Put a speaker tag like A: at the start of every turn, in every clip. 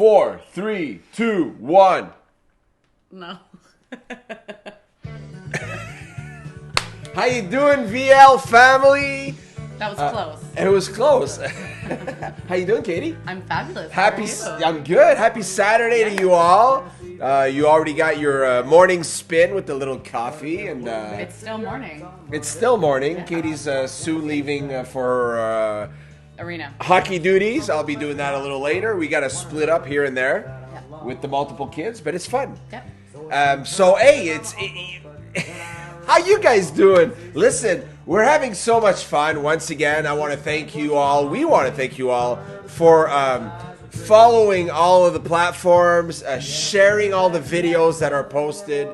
A: 4, 3, 2, 1.
B: No.
A: How you doing, VL family?
B: That was close.
A: It was close. How you doing, Caity?
B: I'm fabulous. How are you?
A: I'm good. Happy Saturday to you all. You already got your morning spin with the little coffee, and
B: It's still morning.
A: it's still morning. Caity's soon leaving for
B: Arena.
A: hockey duties. I'll be doing that a little later. We got to split up here and there with the multiple kids, but it's fun.
B: Yep.
A: So hey, how you guys doing? Listen, we're having so much fun. Once again, I want to thank you all. We want to thank you all for following all of the platforms, sharing all the videos that are posted,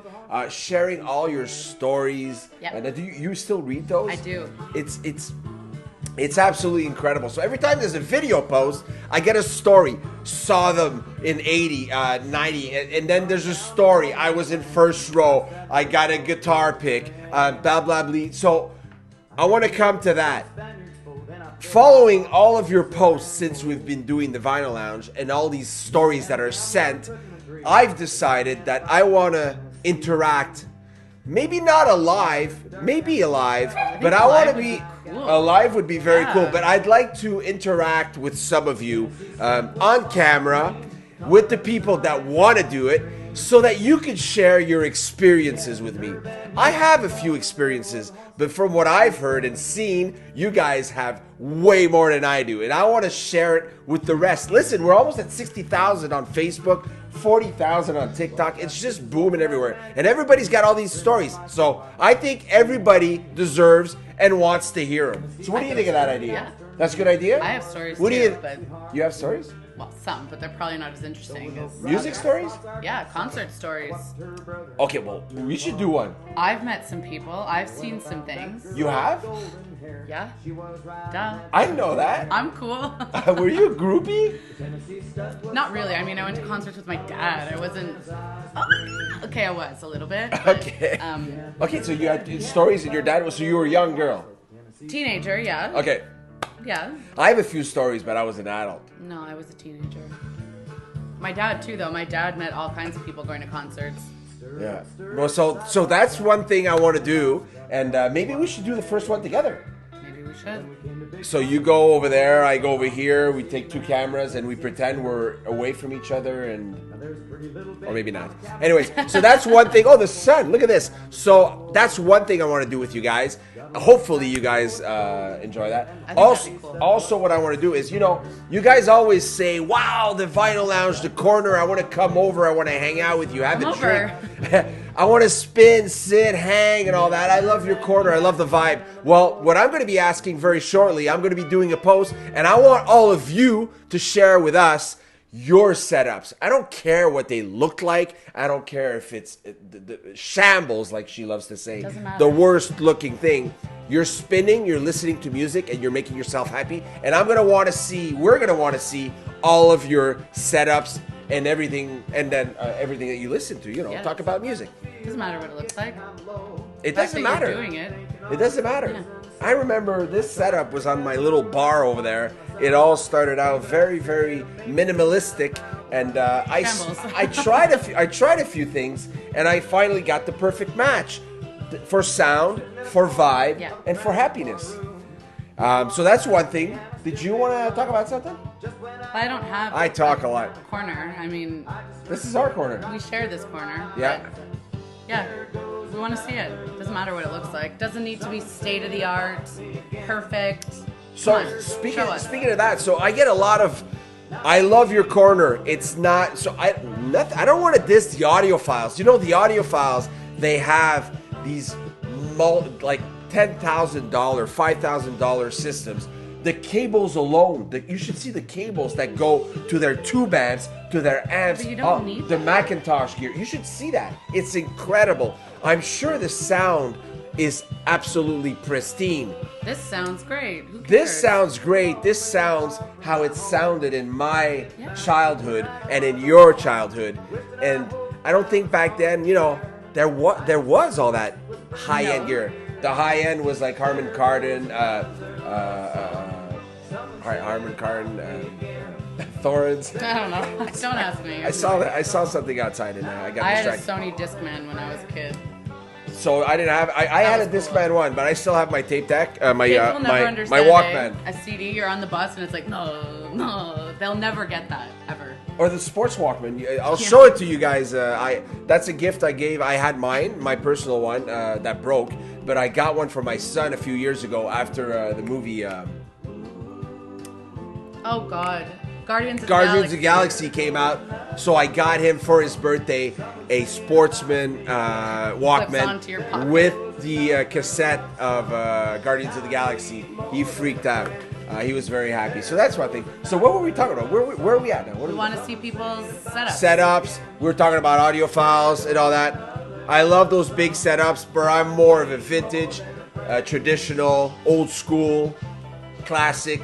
A: sharing all your stories.
B: Yep.
A: And do you still read those?
B: I do.
A: It's absolutely incredible. So every time there's a video post, I get a story. Saw them in 80, 90, and then there's a story. I was in first row. I got a guitar pick, blah, blah, blah. So I want to come to that. Following all of your posts since we've been doing the Vinyl Lounge and all these stories that are sent, I've decided that I want to interact. Maybe not alive, maybe alive, but I want to be alive would be very cool. But I'd like to interact with some of you on camera with the people that want to do it so that you can share your experiences with me. I have a few experiences, but from what I've heard and seen, you guys have way more than I do. And I want to share it with the rest. Listen, we're almost at 60,000 on Facebook, 40,000 on TikTok. It's just booming everywhere. And everybody's got all these stories. So I think everybody deserves and wants to hear them. So what do you think of that idea?
B: Yeah.
A: That's a good idea?
B: I have stories
A: What
B: too,
A: do you?
B: but
A: You have stories?
B: well, some, but they're probably not as interesting as
A: Music
B: others.
A: stories?
B: Yeah, concert stories.
A: Okay, well, we should do one.
B: I've met some people. I've seen some things.
A: You have?
B: Yeah. Duh.
A: I didn't know that.
B: I'm cool.
A: Were you a groupie?
B: Not really. I mean, I went to concerts with my dad. I wasn't. Oh, okay, I was a little bit. But,
A: Okay. Okay, so you had stories and your dad was, so you were a young girl.
B: Teenager, yeah.
A: Okay.
B: Yeah.
A: I have a few stories, but I was an adult.
B: No, I was a teenager. My dad too, though. My dad met all kinds of people going to concerts.
A: Yeah. Well, so that's one thing I want to do, and maybe we should do the first one together.
B: Maybe we should.
A: So you go over there, I go over here. We take two cameras and we pretend we're away from each other, and or maybe not. Anyways, so that's one thing. Oh, the sun! Look at this. So that's one thing I want to do with you guys. Hopefully, you guys enjoy that.
B: I think
A: Also,
B: that'd be cool.
A: also, what I want to do is, you guys always say, "Wow, the Vinyl Lounge, the corner. I want to come over. I want to hang out with you, have a drink. I want to spin, sit, hang, and all that. I love your corner. I love the vibe." Well, what I'm going to be asking very shortly, I'm going to be doing a post, and I want all of you to share with us your setups. I don't care what they look like. I don't care if it's the shambles, like she loves to say,
B: Doesn't matter.
A: the worst looking thing. You're spinning, you're listening to music, and you're making yourself happy. And we're going to want to see all of your setups and everything, and then everything that you listen to,
B: Yes.
A: talk about music.
B: Doesn't matter what it looks like.
A: It
B: The fact
A: doesn't
B: that
A: matter.
B: You're doing it.
A: It doesn't matter.
B: Yeah.
A: I remember this setup was on my little bar over there. It all started out very, very minimalistic, and
B: Shambles.
A: I tried a few things, and I finally got the perfect match for sound, for vibe,
B: Yeah.
A: and for happiness. So that's one thing. Did you want to talk about something?
B: I don't have
A: I talk a lot.
B: a corner. I mean,
A: This is our corner.
B: we share this corner.
A: Yeah.
B: but yeah. We want to see it. Doesn't matter what it looks like. Doesn't need to be state of the art, perfect.
A: So
B: Come on, show us.
A: speaking of that, so I get a lot of, I love your corner. It's not so I don't want to diss the audiophiles. The audiophiles, they have these like $10,000, $5,000 systems. The cables alone, you should see the cables that go to their tube amps, to their amps,
B: But you don't need
A: the
B: that.
A: Macintosh gear. You should see that. It's incredible. I'm sure the sound is absolutely pristine.
B: This sounds great. Who cares?
A: This sounds great. This sounds how it sounded in my childhood and in your childhood. And I don't think back then, there was all that high-end gear. The high-end was like Harman Kardon, Thorns.
B: I don't know. Don't ask me.
A: I saw something outside and I got
B: I had a
A: distracted.
B: Sony Discman when I was a kid.
A: So I didn't have. I had a
B: was
A: Discman one, but I still have my tape deck. My
B: Kids will never
A: my
B: understand
A: Walkman.
B: A CD, you're on the bus and it's like, no. They'll never get that, ever.
A: Or the sports Walkman. I'll show it to you guys. That's a gift I gave. I had mine, my personal one, that broke. But I got one for my son a few years ago after the movie
B: Oh God, Guardians of
A: the Galaxy came out. So I got him for his birthday a Sportsman
B: onto your
A: Walkman
B: pocket.
A: with the cassette of Guardians of the Galaxy. He freaked out. He was very happy. So that's one thing. So what were we talking about? Where are we at now?
B: We want to see people's setups.
A: Setups. We were talking about audio files and all that. I love those big setups, but I'm more of a vintage, traditional, old school, classic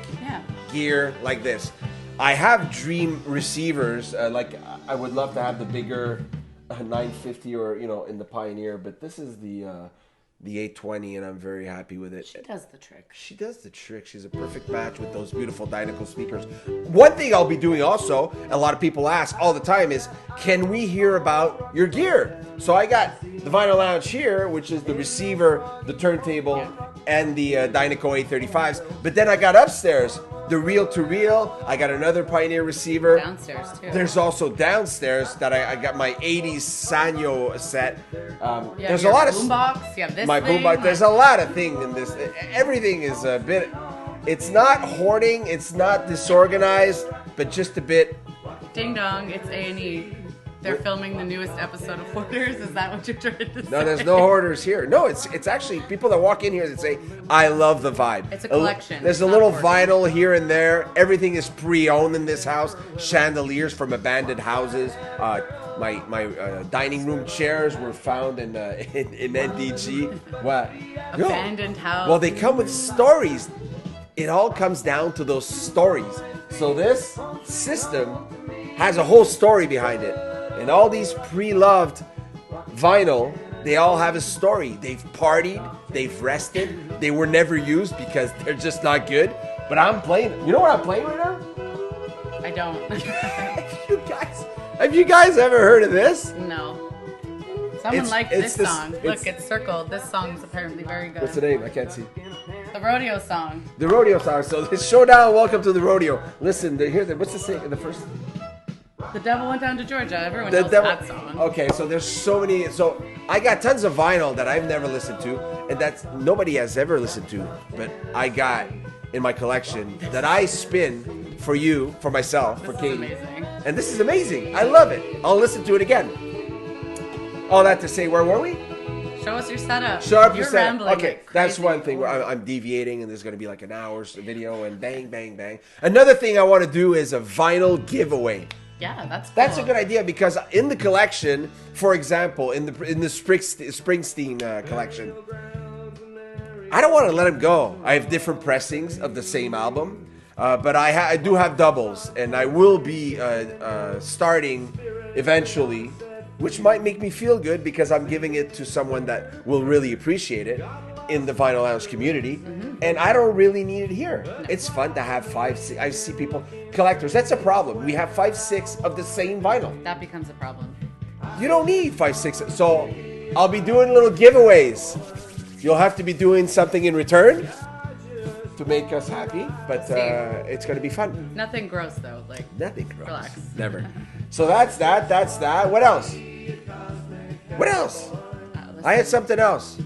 A: gear like this. I have dream receivers. Like I would love to have the bigger 950 or in the Pioneer, but this is the 820, and I'm very happy with it.
B: She does the trick.
A: She does the trick. She's a perfect match with those beautiful Dynaco speakers. One thing I'll be doing also, a lot of people ask all the time, is can we hear about your gear? So I got the Vinyl Lounge here, which is the receiver, the turntable, and the Dynaco 835s. But then I got upstairs the reel-to-reel. I got another Pioneer receiver.
B: Downstairs too.
A: There's also downstairs that I got my 80s Sanyo set. There's a
B: your
A: lot of
B: boombox. You have this
A: my
B: thing.
A: boombox. There's a lot of things in this. Everything is a bit. It's not hoarding. It's not disorganized, but just a bit.
B: Ding dong! It's A&E. They're filming the newest episode of Hoarders. Is that what you're trying to say?
A: No, there's no hoarders here. No, it's actually people that walk in here that say, "I love the vibe."
B: It's a collection.
A: There's a little vinyl here and there. Everything is pre-owned in this house. Chandeliers from abandoned houses. My dining room chairs were found in NDG. What?
B: Abandoned house.
A: Well, they come with stories. It all comes down to those stories. So this system has a whole story behind it. And all these pre-loved vinyl, they all have a story. They've partied, they've rested, they were never used because they're just not good. But I'm playing. You know what I'm playing right now?
B: I don't.
A: Have you guys ever heard of this?
B: No. Someone liked this song. Look, it's circled. This song's apparently very good.
A: What's the name? I can't see.
B: The rodeo song.
A: The rodeo song. So it's Showdown, Welcome to the Rodeo. Listen, what's the first?
B: The Devil Went Down to Georgia. Everyone knows that song.
A: Okay, so there's so many. So I got tons of vinyl that I've never listened to, and that's nobody has ever listened to. But I got in my collection that I spin for you, for myself, for Caity.
B: This is amazing.
A: And this is amazing. I love it. I'll listen to it again. All that to say, where were we?
B: Show us your setup.
A: Show up your
B: You're
A: setup.
B: rambling
A: Okay,
B: like
A: that's
B: crazy.
A: one thing where I'm deviating, and there's going to be like an hour's video, and bang, bang, bang. Another thing I want to do is a vinyl giveaway.
B: Yeah, that's cool.
A: That's a good idea because in the collection, for example, in the Springsteen collection, I don't want to let him go. I have different pressings of the same album, but I do have doubles, and I will be starting eventually, which might make me feel good because I'm giving it to someone that will really appreciate it in the Vinyl Lounge community. And I don't really need it here. No. It's fun to have 5, 6. I see people, collectors, that's a problem. We have 5, 6 of the same vinyl.
B: That becomes a problem.
A: You don't need 5, 6. So I'll be doing little giveaways. You'll have to be doing something in return to make us happy, but it's going to be fun.
B: Nothing gross though.
A: Nothing gross.
B: Relax.
A: Never. So that's that. What else? I had something else.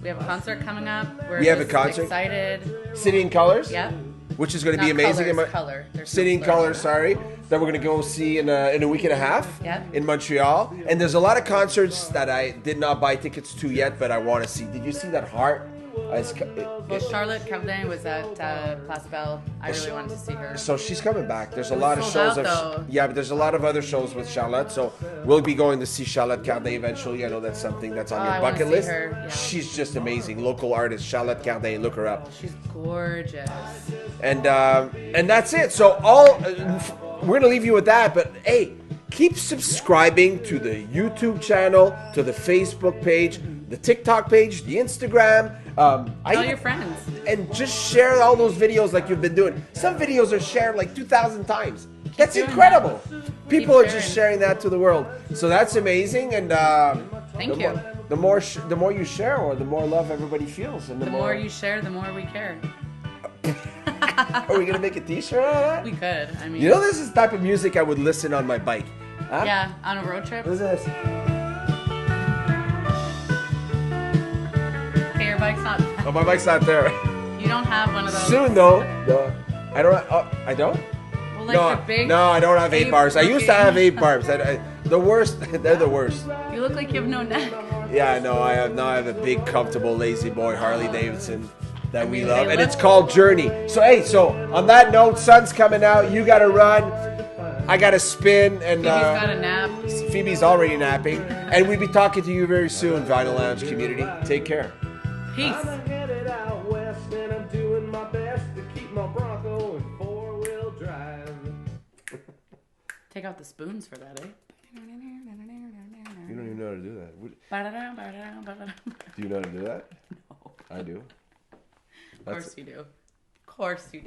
B: We have a concert coming up.
A: We have a concert.
B: Excited.
A: City in Colors.
B: Yep.
A: Which is going to be amazing.
B: Color.
A: City in Colors. Sorry. That we're going to go see in a week and a half.
B: Yep.
A: In Montreal. And there's a lot of concerts that I did not buy tickets to yet, but I want to see. Did you see that Heart?
B: Well, Charlotte Cardin was at Place Belle. I really wanted to see her.
A: So she's coming back. There's a lot of
B: sold
A: shows.
B: out,
A: Yeah, but there's a lot of other shows with Charlotte. So we'll be going to see Charlotte Cardin eventually. I know that's something that's on your
B: I
A: bucket
B: wanna see
A: list.
B: her, yeah.
A: She's just amazing. Local artist Charlotte Cardin. Look her up.
B: She's gorgeous.
A: And that's it. So we're gonna leave you with that. But hey, keep subscribing to the YouTube channel, to the Facebook page, the TikTok page, the Instagram.
B: Tell your friends.
A: And just share all those videos like you've been doing. Some videos are shared like 2,000 times. That's
B: doing
A: incredible. People are
B: sharing.
A: just sharing that to the world. So that's amazing. And
B: Thank you.
A: the more you share, or the more love everybody feels, and
B: The more you share, the more we care.
A: Are we gonna make a T-shirt out of that?
B: We could. I mean,
A: You know, this is the type of music I would listen on my bike. Huh?
B: yeah, on a road trip.
A: What is this?
B: Okay, your bike's not.
A: Oh, my bike's not there.
B: You don't have one of those.
A: Soon though. No, I don't. Oh, I don't.
B: Well, like the big.
A: No, I don't have 8 bars. I used to have 8 bars. The worst. They're the worst.
B: You look like you have no neck.
A: Yeah, no, I have. Now I have a big, comfortable, lazy boy Harley Davidson that we love,
B: they
A: and it's
B: look-
A: called Journey. So hey, so on that note, sun's coming out. You gotta run. I gotta spin, and
B: Phoebe's got a nap.
A: Phoebe's already napping, and we'll be talking to you very soon, Vinyl Lounge community. Take care.
B: Peace.
C: I'm headed out west and I'm doing my best to keep my Bronco in 4-wheel drive.
B: Take out the spoons for that, eh?
A: You don't even know how to do that. Do you know how to do that?
B: No.
A: I do.
B: Of course you do. Of course you do.